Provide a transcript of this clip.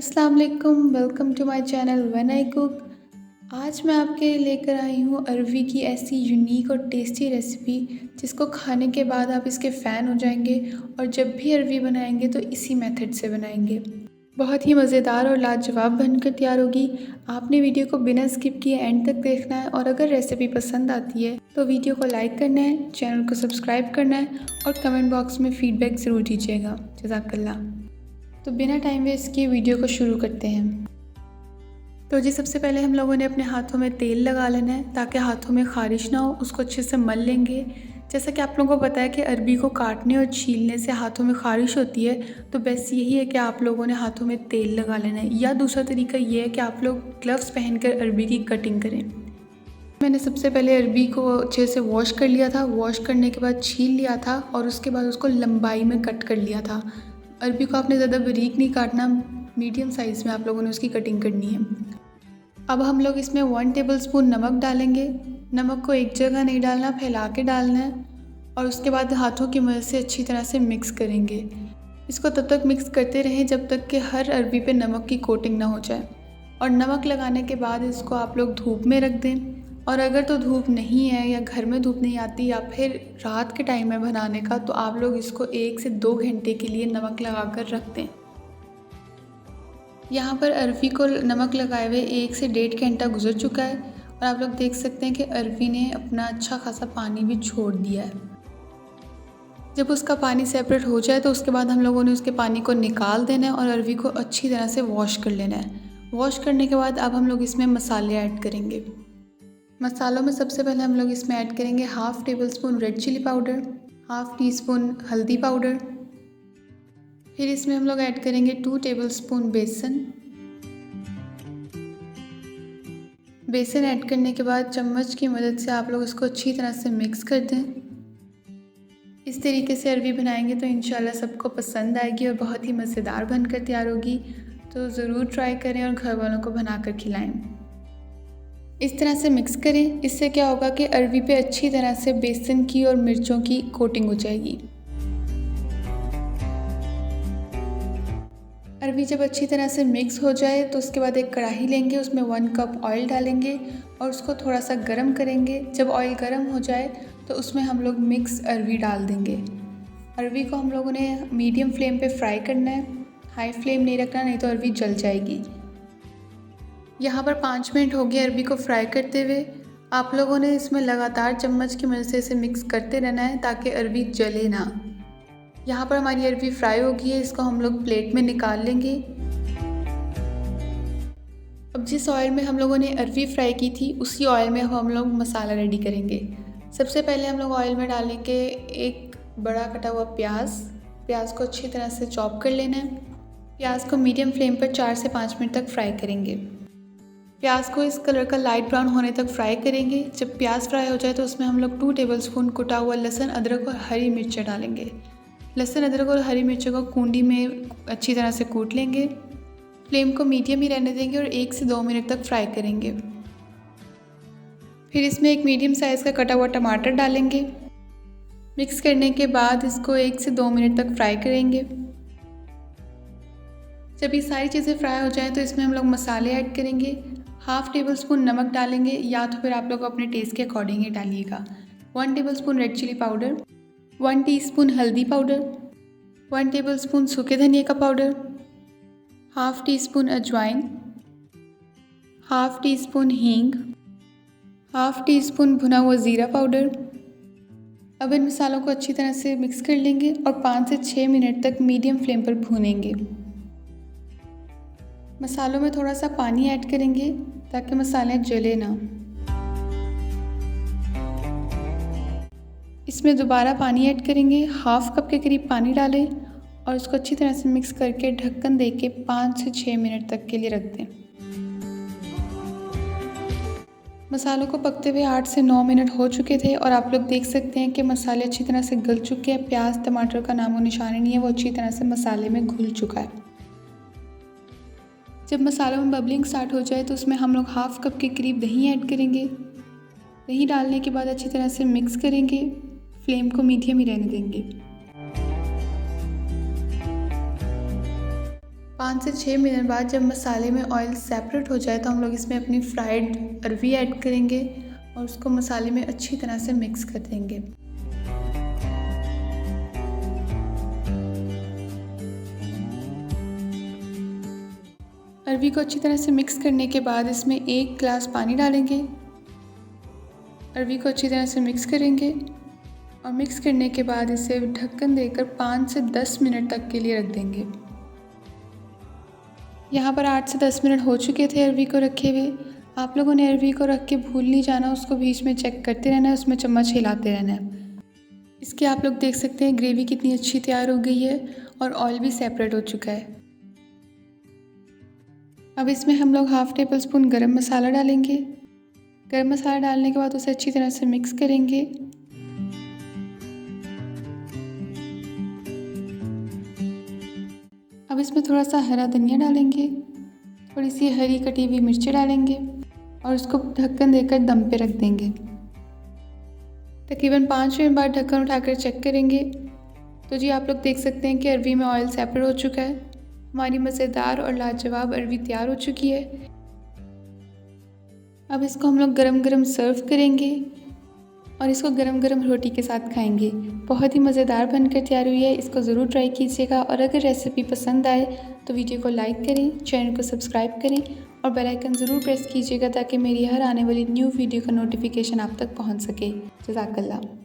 अस्सलाम वालेकुम, welcome to my channel when I cook. आज मैं आपके लिए लेकर आई हूँ अरवी की ऐसी यूनिक और टेस्टी रेसिपी जिसको खाने के बाद आप इसके फ़ैन हो जाएंगे। और जब भी अरवी बनाएंगे तो इसी मेथड से बनाएंगे। बहुत ही मज़ेदार और लाजवाब बनकर तैयार होगी। आपने वीडियो को बिना स्किप किए एंड तक देखना है और अगर रेसिपी पसंद आती है तो वीडियो को लाइक करना है, चैनल को सब्सक्राइब करना है और कमेंट बॉक्स में फ़ीडबैक ज़रूर दीजिएगा। जज़ाकल्लाह। तो बिना टाइम वेस्ट किए वीडियो को शुरू करते हैं। तो जी सबसे पहले हम लोगों ने अपने हाथों में तेल लगा लेना है ताकि हाथों में ख़ारिश ना हो। उसको अच्छे से मल लेंगे। जैसा कि आप लोगों को पता है कि अरबी को काटने और छीलने से हाथों में ख़ारिश होती है, तो बस यही है कि आप लोगों ने हाथों में तेल लगा लेना है। या दूसरा तरीका ये है कि आप लोग ग्लव्स पहनकर अरबी की कटिंग करें। मैंने सबसे पहले अरबी को अच्छे से वॉश कर लिया था। वॉश करने के बाद छील लिया था और उसके बाद उसको लंबाई में कट कर लिया था। अरबी को आपने ज़्यादा बारीक नहीं काटना, मीडियम साइज़ में आप लोगों ने उसकी कटिंग करनी है। अब हम लोग इसमें 1 टेबलस्पून नमक डालेंगे। नमक को एक जगह नहीं डालना, फैला के डालना है और उसके बाद हाथों की मदद से अच्छी तरह से मिक्स करेंगे। इसको तब तक मिक्स करते रहें जब तक कि हर अरबी पे नमक की कोटिंग ना हो जाए। और नमक लगाने के बाद इसको आप लोग धूप में रख दें। और अगर तो धूप नहीं है या घर में धूप नहीं आती या फिर रात के टाइम है बनाने का, तो आप लोग इसको 1 से 2 घंटे के लिए नमक लगा कर रख दें। यहाँ पर अरवी को नमक लगाए हुए 1 से 1.5 घंटा गुजर चुका है और आप लोग देख सकते हैं कि अरवी ने अपना अच्छा खासा पानी भी छोड़ दिया है। जब उसका पानी सेपरेट हो जाए तो उसके बाद हम लोगों ने उसके पानी को निकाल देना है और अरवी को अच्छी तरह से वॉश कर लेना है। वॉश करने के बाद अब हम लोग इसमें मसाले ऐड करेंगे। मसालों में सबसे पहले हम लोग इसमें ऐड करेंगे 1/2 tablespoon red chili powder, 1/2 teaspoon हल्दी पाउडर। फिर इसमें हम लोग ऐड करेंगे 2 टेबलस्पून बेसन। बेसन ऐड करने के बाद चम्मच की मदद से आप लोग इसको अच्छी तरह से मिक्स कर दें। इस तरीके से अरवी बनाएंगे तो इंशाल्लाह सबको पसंद आएगी और बहुत ही मज़ेदार बनकर तैयार होगी। तो ज़रूर ट्राई करें और घर वालों को बनाकर खिलाएं। इस तरह से मिक्स करें। इससे क्या होगा कि अरवी पे अच्छी तरह से बेसन की और मिर्चों की कोटिंग हो जाएगी। अरवी जब अच्छी तरह से मिक्स हो जाए तो उसके बाद एक कढ़ाई लेंगे, उसमें 1 कप ऑयल डालेंगे और उसको थोड़ा सा गर्म करेंगे। जब ऑयल गर्म हो जाए तो उसमें हम लोग मिक्स अरवी डाल देंगे। अरवी को हम लोगों ने मीडियम फ्लेम पे फ्राई करना है, हाई फ्लेम नहीं रखना, नहीं तो अरवी जल जाएगी। यहाँ पर 5 मिनट हो गए अरवी को फ्राई करते हुए। आप लोगों ने इसमें लगातार चम्मच की मदद से इसे मिक्स करते रहना है ताकि अरवी जले ना। यहाँ पर हमारी अरवी फ्राई हो गई है, इसको हम लोग प्लेट में निकाल लेंगे। अब जिस ऑयल में हम लोगों ने अरवी फ्राई की थी उसी ऑयल में हम लोग मसाला रेडी करेंगे। सबसे पहले हम लोग ऑयल में डालेंगे एक बड़ा कटा हुआ प्याज को अच्छी तरह से चॉप कर लेना है। प्याज को मीडियम फ्लेम पर 4 से 5 मिनट तक फ्राई करेंगे। प्याज को इस कलर का लाइट ब्राउन होने तक फ्राई करेंगे। जब प्याज फ्राई हो जाए तो उसमें हम लोग 2 टेबलस्पून कुटा हुआ लहसुन, अदरक और हरी मिर्च डालेंगे। लहसुन, अदरक और हरी मिर्चों को कूंडी में अच्छी तरह से कूट लेंगे। फ्लेम को मीडियम ही रहने देंगे और 1 से 2 मिनट तक फ्राई करेंगे। फिर इसमें एक मीडियम साइज़ का कटा हुआ टमाटर डालेंगे। मिक्स करने के बाद इसको 1 से 2 मिनट तक फ्राई करेंगे। जब ये सारी चीज़ें फ्राई हो जाएं तो इसमें हम लोग मसाले ऐड करेंगे। 1/2 टेबलस्पून नमक डालेंगे या तो फिर आप लोग अपने टेस्ट के अकॉर्डिंग ही डालिएगा। 1 tablespoon red chili powder, 1 teaspoon हल्दी पाउडर, 1 टेबलस्पून सूखे धनिया का पाउडर, 1/2 टीस्पून अजवाइन, 1/2 टीस्पून हींग, 1/2 टीस्पून भुना हुआ ज़ीरा पाउडर। अब इन मसालों को अच्छी तरह से मिक्स कर लेंगे और 5 से 6 मिनट तक मीडियम फ्लेम पर भूनेंगे। मसालों में थोड़ा सा पानी ऐड करेंगे ताकि मसाले जले ना। इसमें दोबारा पानी ऐड करेंगे, 1/2 कप के करीब पानी डालें और उसको अच्छी तरह से मिक्स करके ढक्कन दे के 5 से 6 मिनट तक के लिए रख दें। मसालों को पकते हुए 8 से 9 मिनट हो चुके थे और आप लोग देख सकते हैं कि मसाले अच्छी तरह से गल चुके हैं। प्याज टमाटर का नामो निशान नहीं है, वो अच्छी तरह से मसाले में घुल चुका है। जब मसालों में बबलिंग स्टार्ट हो जाए तो उसमें हम लोग 1/2 कप के करीब दही ऐड करेंगे। दही डालने के बाद अच्छी तरह से मिक्स करेंगे। फ्लेम को मीडियम ही रहने देंगे। 5 से 6 मिनट बाद जब मसाले में ऑयल सेपरेट हो जाए तो हम लोग इसमें अपनी फ्राइड अरवी ऐड करेंगे और उसको मसाले में अच्छी तरह से मिक्स कर देंगे। अरवी को अच्छी तरह से मिक्स करने के बाद इसमें 1 गिलास पानी डालेंगे। अरवी को अच्छी तरह से मिक्स करेंगे और मिक्स करने के बाद इसे ढक्कन देकर 5 से 10 मिनट तक के लिए रख देंगे। यहाँ पर 8 से 10 मिनट हो चुके थे अरवी को रखे हुए। आप लोगों ने अरवी को रख के भूल नहीं जाना, उसको बीच में चेक करते रहना है, उसमें चम्मच हिलाते रहना है। इसके आप लोग देख सकते हैं ग्रेवी कितनी अच्छी तैयार हो गई है और ऑयल भी सेपरेट हो चुका है। अब इसमें हम लोग हाफ़ टेबल स्पून गरम मसाला डालेंगे। गरम मसाला डालने के बाद उसे अच्छी तरह से मिक्स करेंगे। अब इसमें थोड़ा सा हरा धनिया डालेंगे, थोड़ी सी हरी कटी हुई मिर्ची डालेंगे और उसको ढक्कन देकर दम पे रख देंगे। तकरीबन 5 मिनट बाद ढक्कन उठाकर चेक करेंगे तो जी आप लोग देख सकते हैं कि अरवी में ऑयल सेपरेट हो चुका है। हमारी मज़ेदार और लाजवाब अरवी तैयार हो चुकी है। अब इसको हम लोग गरम गरम सर्व करेंगे और इसको गरम गरम रोटी के साथ खाएंगे। बहुत ही मज़ेदार बनकर तैयार हुई है, इसको ज़रूर ट्राई कीजिएगा और अगर रेसिपी पसंद आए तो वीडियो को लाइक करें, चैनल को सब्सक्राइब करें और बेल आइकन ज़रूर प्रेस कीजिएगा ताकि मेरी हर आने वाली न्यू वीडियो का नोटिफिकेशन आप तक पहुंच सके। जज़ाकल्लाह।